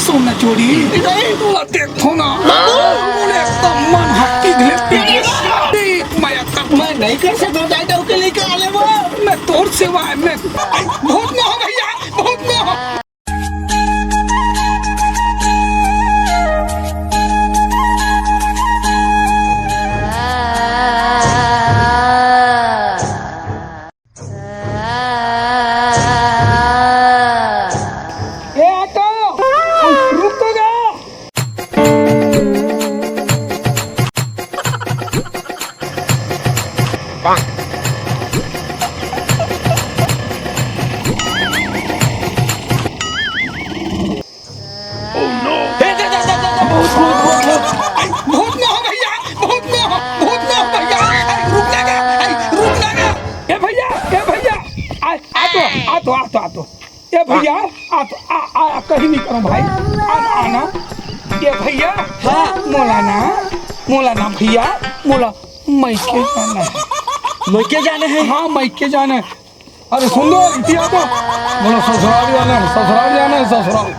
सोना चोरी तुला देखो ना मन हक्की मैं नहीं कर सकता जाए के लेके आले वो मैं तोर सेवा है मैं बहुत ना हो भैया बहुत ना हो। ये भैया कहीं नहीं करो भाई आना ये भैया हाँ मौलाना भैया मोला मैके जाना है मैके जाना है हाँ मैके जाना है। अरे सुन लो इतिया तो बोलो ससुराल जाना है ससुराल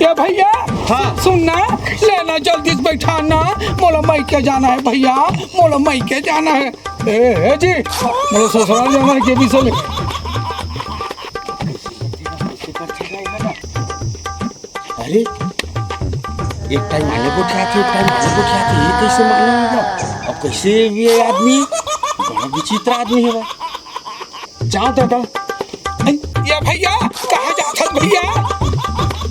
ये भैया हाँ सुनना लेना जल्दी से बैठाना मोला मैके जाना है भैया मोला मैके जाना है ए जी मोला ससुराल जाना है के भी से अरे एक टाइम आने को क्या थी ये कैसे मालूम होगा और कैसे ये आदमी बड़ा विचित्र आदमी है जाओ दादा ये भैया कहाँ जाता भैया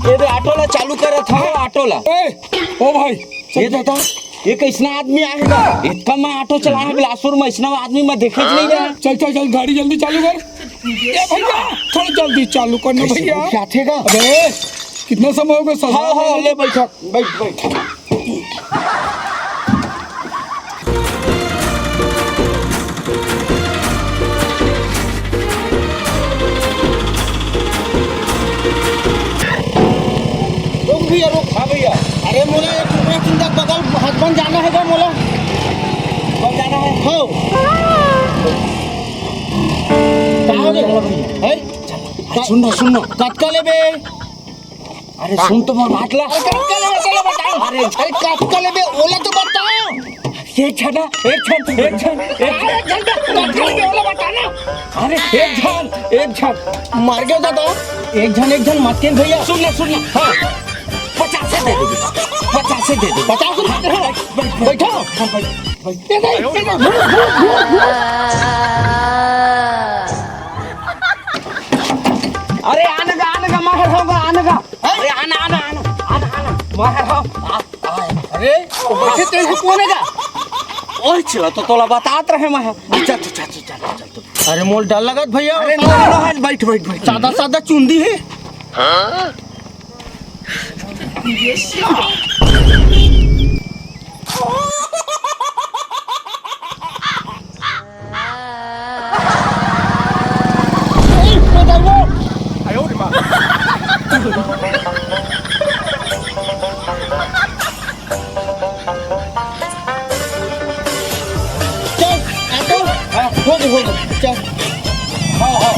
ये ऑटोला चालू कर था ऑटोला ओ भाई ये दादा ये कैसना आदमी आएगा इतना मैं ऑटो चलाना बिलासपुर में ऐसा आदमी मैं देखे नहीं गया चल गाड़ी जल्दी चालू कर ये भैया थोड़ा जल्दी चालू करना भैया क्या थेगा अरे कितना समय हो गया हाँ ले बैठ रुक हाँ भैया अरे मोला एक रुपया चिंता बगल हस्बैंड जाना है मोला कब जाना है हाँ सुन कटका ले बे अरे सुन तो मैं बात ला अरे कटका ले बे ओला तो बताओ एक छना अरे एक छन मार गया था तो एक जन मत के भैया सुन ना हाँ 50 दे दो 50 दे दो 50 बैठो अरे आने मार होगा अरे आना मार अरे वैसे तेरे कौन है ओए चला तो तोला बतात रहे मैं चल अरे मोल डर लगा भैया अरे नो बैठ सादा चुंदी है हाँ चल हाँ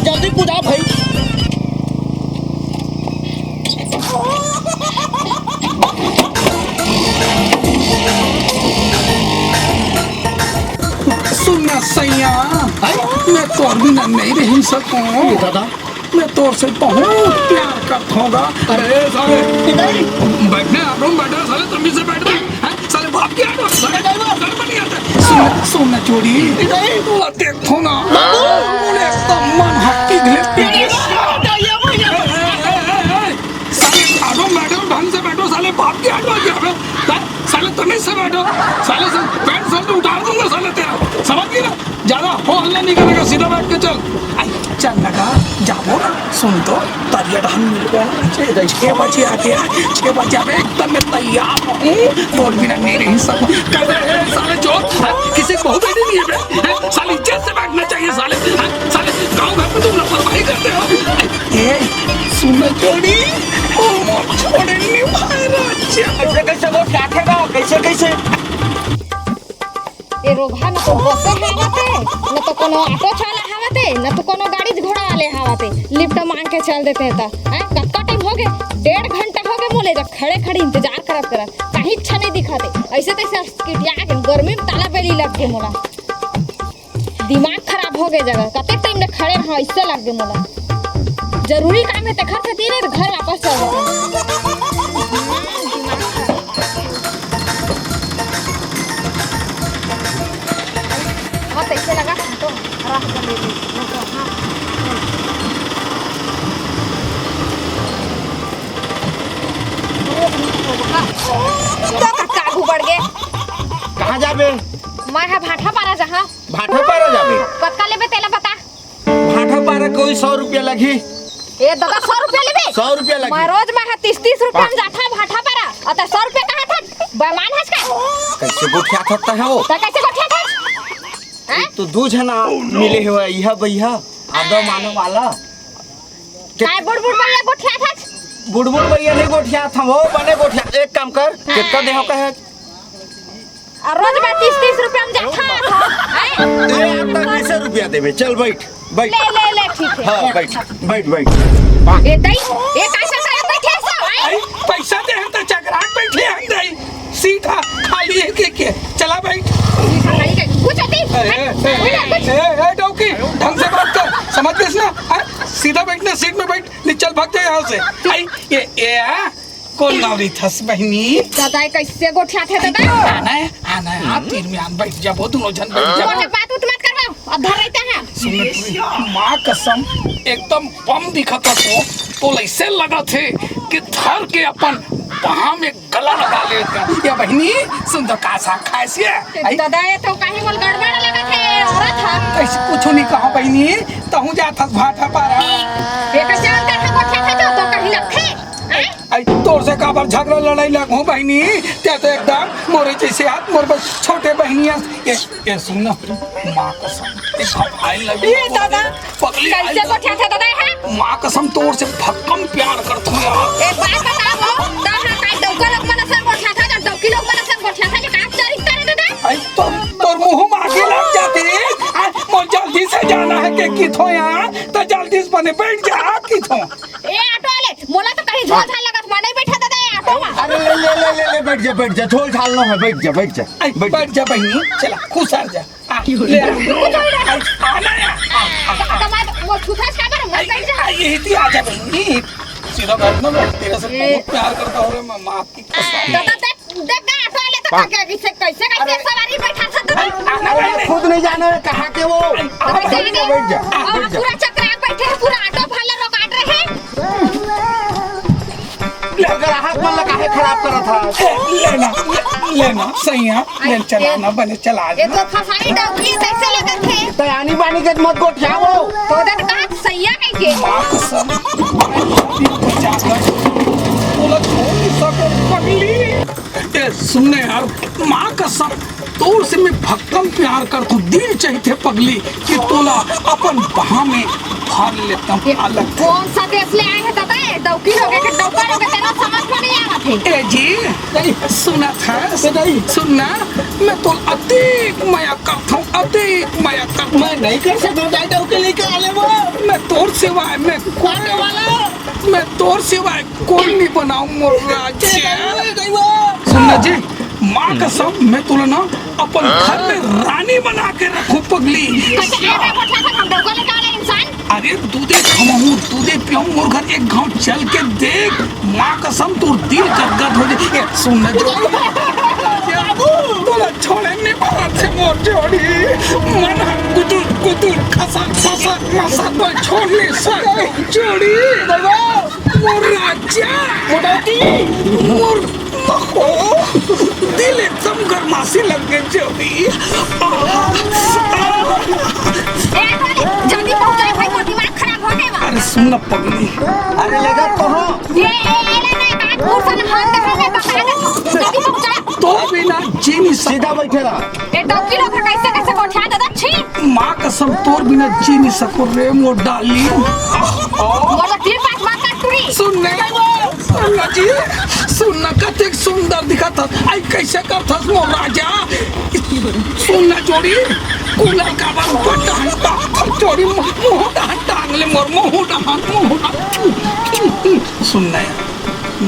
जल्दी कूदा भाई सुनना सैया मैं तो बिना नहीं रह सकूं दादा मैं तोर से बहुत प्यार करता हूँ। अरे साले बैठने आप लोग बैठे साले तुम से बैठ रहे साले बाप की आड़ साले नहीं आता सोना चोरी तुला देखो ना एकदम मन हक्की साले बैठो ढंग से बैठो साले बाप की आड़ साले तुम से बैठो साले से पैंट शर्ट उतार दूंगा साले तेरा समझ गई ना ज्यादा हो हल्ला नहीं करेगा सीधा बैठ के चल चल लगा जाओ सुन तो तरिया हम मिलको 6 बजे आके 6 बजे आके एकदम मैं तैयार हूँ और बिना नहीं रह सकता साले जो किसी को बहुत नहीं है साले इज्जत से बैठना चाहिए साले साले गाँव घर में तुम लापरवाही करते हो ये सुन छोड़ी छोड़े नहीं भाई राजा कैसे वो काटेगा कैसे ए रोगा न तो बसे हावते न तो कोनो ऑटो चला हावते न तो कोनो गाड़ी घोड़ा वाले हावते लिफ्ट मांग के चल देते हैं कत्का टाइम हो गए 1.5 घंटा हो गए मोले जब खड़े खड़े इंतजार करत कहीं अच्छा नहीं दिखाते ऐसे तैसे किटिया के गर्मी में ताला बेली लग गए मोला दिमाग खराब हो गए जगह कते टाइम में खड़े रहो इससे लग गए मोला जरूरी काम है तखर से तीन तो घर वापस चल जाते बहुत ऐसे लगा तो राह कर ले तो काकू बढ़ गए कहाँ जाबे? मैं है भाठा पारा जहाँ भाठा पारा जाबे? कतका लेबे तेला बता भाठा पारा कोई 100 रुपया लगी। ए दादा 100 रुपया लेबे? 100 रुपया लगी। मैं रोज में 30 रुपया में जाता भाठा पारा अत 100 रुपया कहाँ था बेमान हस का कैसे गोठिया थकता है वो तो कैसे गोठिया था हैं तो दूध है ना मिले हुआ यह भैया आदो मानो वाला काय बुड़बुड़ भैया गोठिया था बुड़बुड़ भैया नहीं गोठिया था वो बने गोठिया एक काम कर कितना देहो कहे रोज में 30 रुपया में जाता था ए आता 20 रुपया देबे चल बैठ बैठ ले ठीक है हां बैठ ए दई ए कैसे करे बैठे सब पैसा दे हम तो चकराट बैठे हम दई सीधा खाली है के चला बैठ कुछ आती ए डौकी ढंग से बात कर समझ गए ना सीधा बैठना सीट में बैठ नहीं चल भाग जा यहाँ से आई ये कौन गावरी थस बहनी दादा कैसे गोठिया थे दादा आना है आप तीन में आन बैठ जा बहुत दोनों जन बैठ जा बात उत मत करवाओ अधर रहता है सुन माँ कसम एकदम बम दिखता तो ऐसे लगा थे कि थर के अपन वहाँ में गला लगा लेते या बहनी सुन तो कासा खाइए दादा ये तो कहीं बोल गड़बड़ लगा थे औरत था कैसे कुछ नहीं कहा बहनी तहु जाता भाठा पारा ये कैसे अंदर था गोठिया था तो कहीं लखे आई तोर से काबर झगड़ा लड़ाई लग हो बहनी त्या तो एकदम मोरे जैसे हाथ मोर बस छोटे बहनिया ये सुन ना माँ कसम एक भाई लगी दादा पगली कैसे गोठिया था दादा है माँ कसम तोर से भक्कम प्यार करत हूँ यार एक बात बताओ दादा काय डौका लोग मन से गोठिया था जब डौकी लोग मन से गोठिया था कि काम चोरी करे दादा आई तोर मुंह में आगे लग जाती मोर जल्दी से जाना है के किथो यहाँ तो जल्दी से बने बैठ जा किथो ए ऑटो वाले मोला तो कहीं झोल झाल लगत मैं नहीं बैठा दादा ऑटो में अरे ले बैठ जा झोल झाल ना है बैठ जा बैठ जा बहनी चला खुशार जा ले तो मैं वो छुथा का पर मैं बैठ जा यही थी आजा बहनी सीधा बैठ ना बैठ तेरे से बहुत प्यार करता हूँ रे मैं माँ की कसम दादा देख ऑटो वाले तो कैसे सवारी बैठा था खुद नहीं जाना है कहाँ के वो बैठ जा पूरा चक्रा बैठे हैं पूरा ऑटो फाले लोग काट रहे हैं अगर हाथ में लगा है खराब करा था लेना सही है ले चलाना बने चला ये तो फसाई डौकी कैसे लगत थे तयानी बानी के मत गोठिया वो तो दे कहा सैया कैसे माँ कसम बोला छोड़ सब पगली ये सुनने यार माँ कसम तोर से मैं भक्कम प्यार कर तू दिल चाहिए पगली कि तोला अपन बहा में भर लेता हूँ अलग कौन सा देश ले आए हैं दादा डौकी लोग के डौका लोग तेरा समझ में नहीं आ रहा थे ए जी सुना था सुनना मैं तो अधिक माया करता हूँ अधिक माया करता मैं नहीं कर सकता डौके लेके आले वो मैं तोर सिवाय मैं कोने वाला मैं तोर सिवाय कोई नहीं बनाऊँ मोर राज्य सुनना जी माँ कसम मैं तुलना अपन घर में रानी बना के रखूं पगली अरे दूधे खमाऊं दूधे पियाऊं मोर घर एक गांव चल के देख माँ कसम तू दिल गदगद हो जाए सुन जो तोला छोड़े नहीं पारा थे मोर जोड़ी मन कुतुर कुतुर खसा खसा मसा तो छोड़ने सर जोड़ी मोर राजा मोटाती मोर दिल एकदम गरमासी लग गए जोड़ी जल्दी पहुंचाए भाई को दिमाग खराब होने वाला अरे सुन ना पगली अरे लगा तो हो ये नहीं बात पूर्ण हाथ देखा मैं बता दे जल्दी पहुंचा तो बिना जी नहीं सीधा बैठे रहा ये डॉक्टर लोग कैसे गोठा दादा छी माँ कसम तोर बिना जी नहीं सको रे मोर डाली मोर तीन पांच बात काट टूरी सुनने सुनना जी सुनना कतेक सुंदर दिखा था आई कैसे करता मोर राजा सुनना जोड़ी कूलर का बार ऊपर टांग जोड़ी मुंह टांग ले मोर मुंह सुनना यार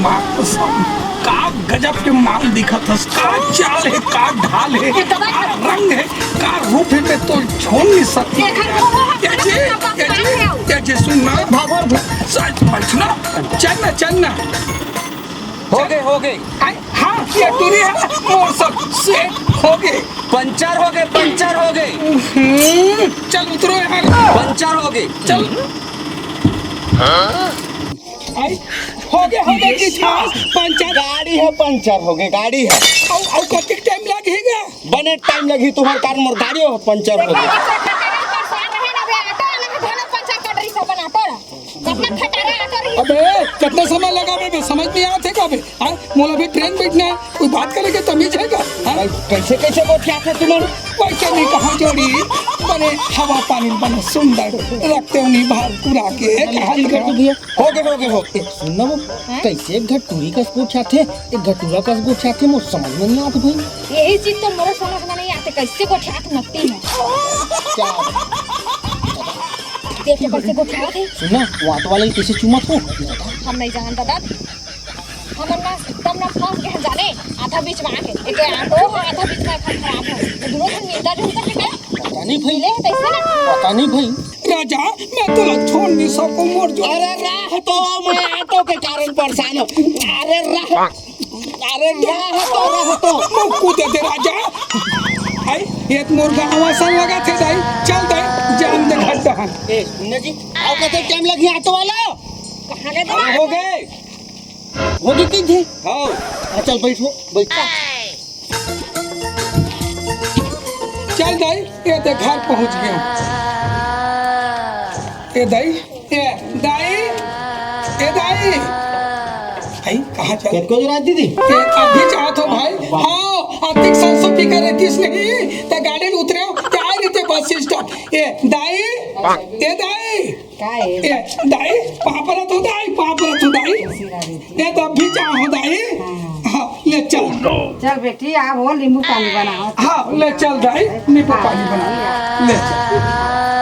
माँ कसम का गजब के माल दिखत हस का चाल है का ढाल है का रंग है का रूप है तो छोड़ नहीं सकती ये सुनना सच बैठना चलना हो गए हाँ ये टूरी है मोर सब से हो गए पंचर हो गए चल उतरो यहाँ पंचर हो गए चल आई हो गया कि पंचर गाड़ी है पंचर हो गए गाड़ी है और कितना टाइम लगेगा बने टाइम लगी तुम्हारे कार मोर गाड़ी हो पंचर हो गई अबे कितना समय लगा बे समझ नहीं आया थे कबे हां मोला भी ट्रेन बैठना है कोई बात करेगा तमीज है क्या कैसे बोलिया थे तुम्हारे वैसे नहीं कहा जोड़ी बने हवा पानी बने सुंदर रखते उन्हीं बाहर पूरा के हो गए सुनना वो कैसे एक घटूरी का पूछा थे एक घटूरा का पूछा थे मुझे समझ में नहीं आती भाई यही चीज तो मोरे समझ में नहीं आते कैसे को छात नकती है क्या देख कैसे को छात है सुनना वाट वाले कैसे चुमत हो हम नहीं जानता दादा हम ना तब ना फंस गए जाने आधा बीच में आके एक ऑटो है आधा बीच में खराब है दोनों से मिलता जुलता है क्या पता नहीं भाई ले कैसे ना पता नहीं भाई राजा मैं तो छोड़ नहीं सकूं मोर जो अरे राह तो मैं ऑटो के कारण परेशान हूं अरे राह तो कूदे दे राजा आई एक मोर गाँव सा लगा थे दाई चल दाई जान दे खड्डा ए सुनना जी आओ कहते टाइम लगी ऑटो वाला कहां गए हो गए की थे हाँ चल बैठो चल दाई ये तो घर पहुंच गया ए दाई भाई कहाँ चल को रात दीदी अभी चाहत हो भाई हाँ अधिक 700 की कर रही नहीं तो गाड़ी में उतरे क्या रहते बस स्टॉप ए दाई पापरा तो दाई ये तो अभी चाहो दाई हाँ ले चल बेटी आप वो नींबू पानी बनाओ हाँ ले चल दाई नींबू पानी बना ले चल